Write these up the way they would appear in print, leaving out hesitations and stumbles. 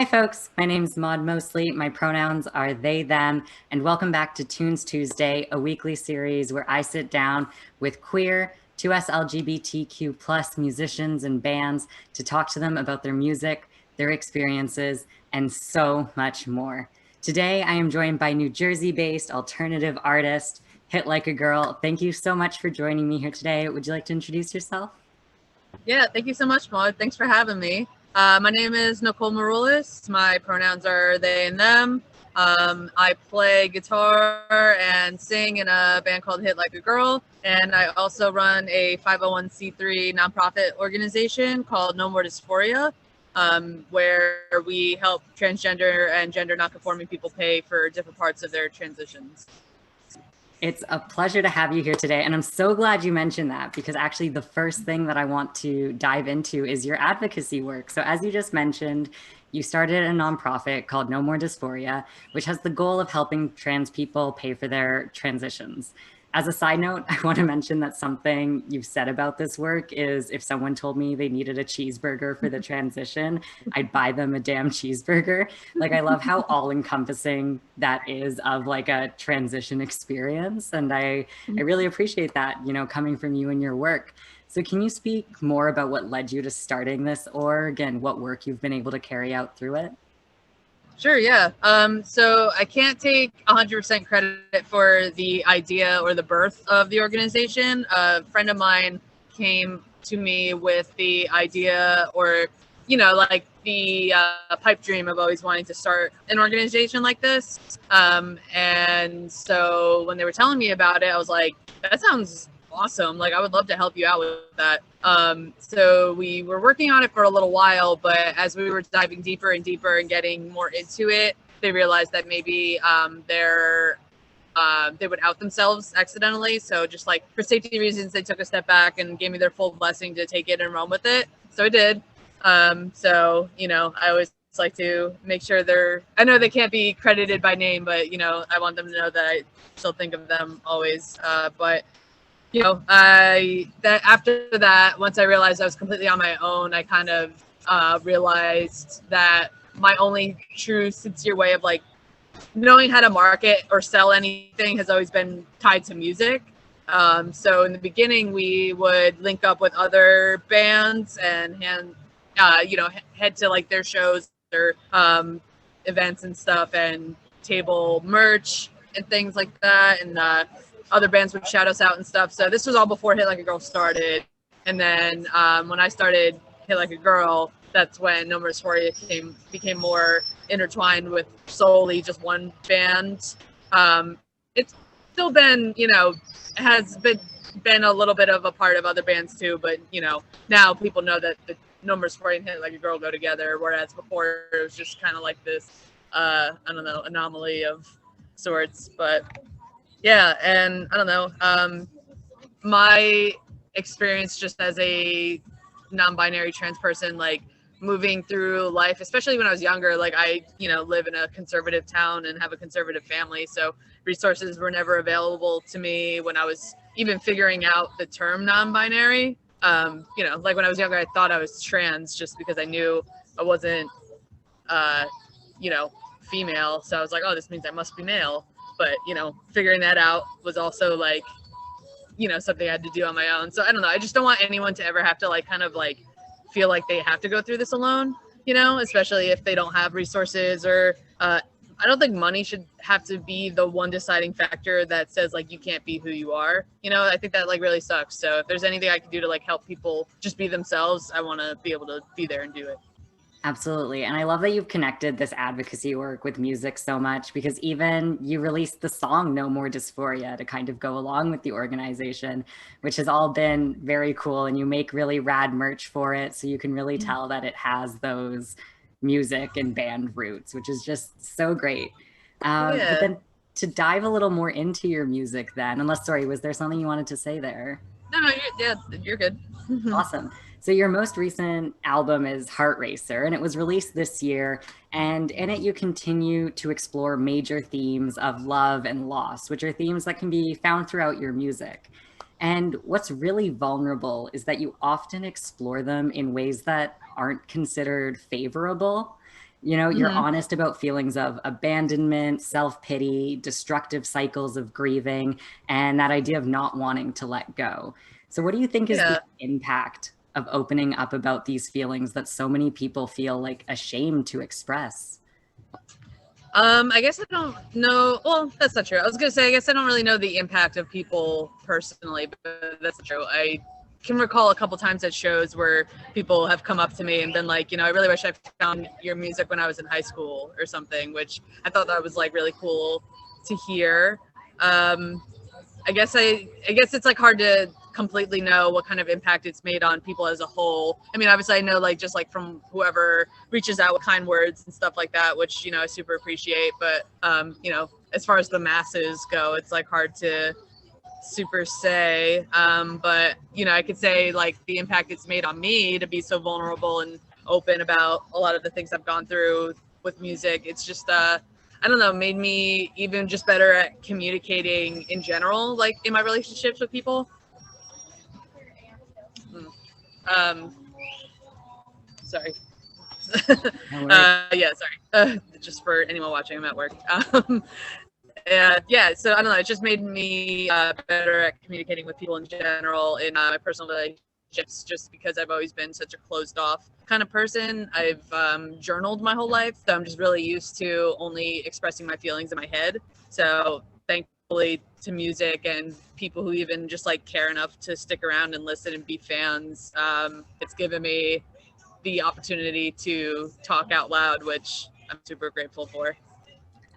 folks, my name's Maud Mosley. My pronouns are they, them, and welcome back to Tunes Tuesday, a weekly series where I sit down with queer, 2S LGBTQ plus musicians and bands to talk to them about their music, their experiences, and so much more. Today, I am joined by New Jersey-based alternative artist, Hit Like a Girl. Thank you so much for joining me here today. Would you like to introduce yourself? Yeah, thank you so much, Maud. Thanks for having me. My name is Nicole Maroulis. My pronouns are they and them. I play guitar and sing in a band called Hit Like a Girl. And I also run a 501c3 nonprofit organization called No More Dysphoria, where we help transgender and gender nonconforming people pay for different parts of their transitions. It's a pleasure to have you here today. And I'm so glad you mentioned that because actually the first thing that I want to dive into is your advocacy work. So as you just mentioned, you started a nonprofit called No More Dysphoria, which has the goal of helping trans people pay for their transitions. As a side note, I want to mention that something you've said about this work is if someone told me they needed a cheeseburger for the transition, I'd buy them a damn cheeseburger. Like, I love how all-encompassing that is of like a transition experience. And I really appreciate that, you know, coming from you and your work. So can you speak more about what led you to starting this org and what work you've been able to carry out through it? Sure, yeah. So I can't take 100% credit for the idea or the birth of the organization. A friend of mine came to me with the idea or, you know, like the pipe dream of always wanting to start an organization like this. And so when they were telling me about it, I was like, that sounds awesome. Like, I would love to help you out with that. So we were working on it for a little while, but as we were diving deeper and deeper and getting more into it, they realized that maybe they would out themselves accidentally. So just like for safety reasons, they took a step back and gave me their full blessing to take it and run with it. So I did. So, you know, I always like to make sure I know they can't be credited by name, but, you know, I want them to know that I still think of them always. But you know, after that, once I realized I was completely on my own, I kind of realized that my only true sincere way of like knowing how to market or sell anything has always been tied to music. So in the beginning, we would link up with other bands and head to like their shows, their events and stuff, and table merch and things like that. And other bands would shout us out and stuff. So this was all before Hit Like a Girl started. And then when I started Hit Like a Girl, that's when No More Dysphoria became more intertwined with solely just one band. It's still been, you know, has been a little bit of a part of other bands too, but you know, now people know that the No More Dysphoria and Hit Like a Girl go together, whereas before it was just kind of like this, I don't know, anomaly of sorts. But yeah, and I don't know, my experience just as a non-binary trans person, like moving through life, especially when I was younger, like I, you know, live in a conservative town and have a conservative family. So resources were never available to me when I was even figuring out the term non-binary. You know, like when I was younger, I thought I was trans just because I knew I wasn't, you know, female. So I was like, oh, this means I must be male. But, you know, figuring that out was also like, you know, something I had to do on my own. So I don't know. I just don't want anyone to ever have to like kind of like feel like they have to go through this alone, you know, especially if they don't have resources or I don't think money should have to be the one deciding factor that says like you can't be who you are. You know, I think that like really sucks. So if there's anything I can do to like help people just be themselves, I want to be able to be there and do it. Absolutely. And I love that you've connected this advocacy work with music so much because even you released the song No More Dysphoria to kind of go along with the organization, which has all been very cool. And you make really rad merch for it. So you can really tell that it has those music and band roots, which is just so great. But then to dive a little more into your music then, sorry, was there something you wanted to say there? No, you're good. Awesome. So your most recent album is Heart Racer, and it was released this year. And in it, you continue to explore major themes of love and loss, which are themes that can be found throughout your music. And what's really vulnerable is that you often explore them in ways that aren't considered favorable. You know, you're Hmm. honest about feelings of abandonment, self-pity, destructive cycles of grieving, and that idea of not wanting to let go. So what do you think is the Yeah. impact of opening up about these feelings that so many people feel like ashamed to express? I guess I don't know. Well, that's not true. I was gonna say I guess I don't really know the impact of people personally, but that's not true. I can recall a couple times at shows where people have come up to me and been like, I really wish I found your music when I was in high school or something, which I thought that was like really cool to hear. Um, I guess it's like hard to completely know what kind of impact it's made on people as a whole. I mean, obviously I know like just like from whoever reaches out with kind words and stuff like that, which, I super appreciate. But as far as the masses go, it's like hard to super say. But I could say like the impact it's made on me to be so vulnerable and open about a lot of the things I've gone through with music. It's just I don't know, made me even just better at communicating in general, like in my relationships with people. Mm. Um, sorry. No worries. Yeah, sorry. Just for anyone watching, I'm at work. Yeah, so I don't know. It just made me better at communicating with people in general in my personal relationships, just because I've always been such a closed off kind of person. I've journaled my whole life, so I'm just really used to only expressing my feelings in my head. So thankfully to music and people who even just like care enough to stick around and listen and be fans, it's given me the opportunity to talk out loud, which I'm super grateful for.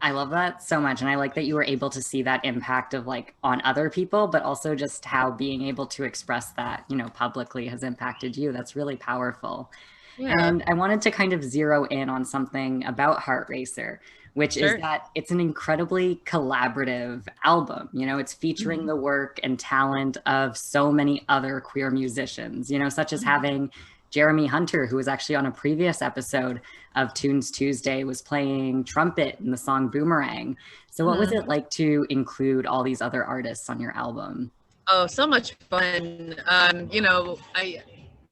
I love that so much. And I like that you were able to see that impact of like on other people, but also just how being able to express that, publicly has impacted you. That's really powerful. Yeah, And I wanted to kind of zero in on something about Heart Racer, which is sure. that it's an incredibly collaborative album. It's featuring Mhm. the work and talent of so many other queer musicians, such as having Jeremy Hunter, who was actually on a previous episode of Tunes Tuesday, was playing trumpet in the song Boomerang. So what was Mhm. it like to include all these other artists on your album? Oh, so much fun.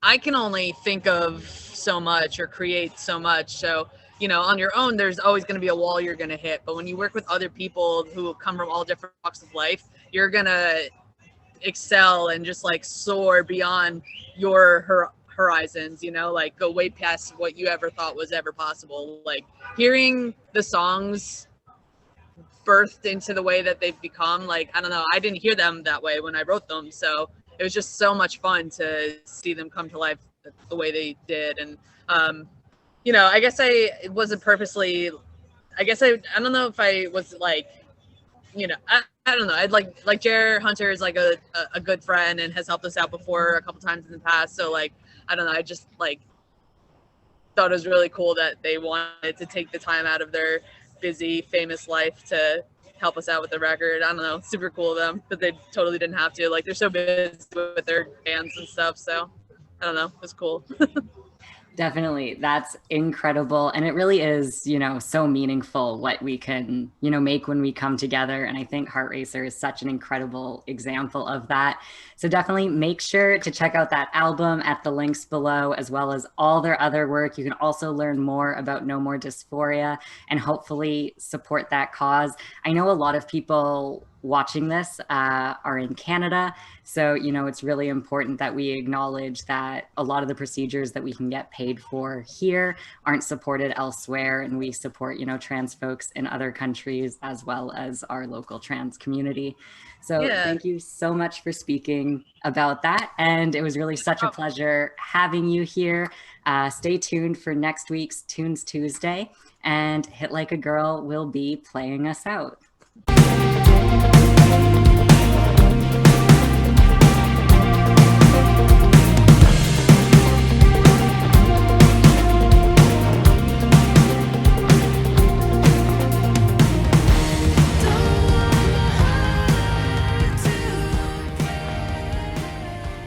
I can only think of so much or create so much. So, on your own, there's always going to be a wall you're going to hit. But when you work with other people who come from all different walks of life, you're going to excel and just like soar beyond your horizons, like go way past what you ever thought was ever possible. Like hearing the songs birthed into the way that they've become, like I don't know, I didn't hear them that way when I wrote them, so it was just so much fun to see them come to life the way they did. And I guess I it wasn't purposely, I don't know if I was like, I don't know. I'd like Jer Hunter is like a good friend and has helped us out before a couple times in the past. So like I don't know. I just like thought it was really cool that they wanted to take the time out of their busy, famous life to help us out with the record. I don't know, super cool of them, but they totally didn't have to. Like they're so busy with their bands and stuff. So I don't know, it's cool. Definitely. That's incredible. And it really is, so meaningful what we can, make when we come together. And I think Heart Racer is such an incredible example of that. So definitely make sure to check out that album at the links below, as well as all their other work. You can also learn more about No More Dysphoria and hopefully support that cause. I know a lot of people watching this are in Canada. So, it's really important that we acknowledge that a lot of the procedures that we can get paid for here aren't supported elsewhere. And we support, trans folks in other countries as well as our local trans community. So Yeah, thank you so much for speaking about that. And it was really no such a problem. pleasure having you here. Stay tuned for next week's Tunes Tuesday, and Hit Like a Girl will be playing us out.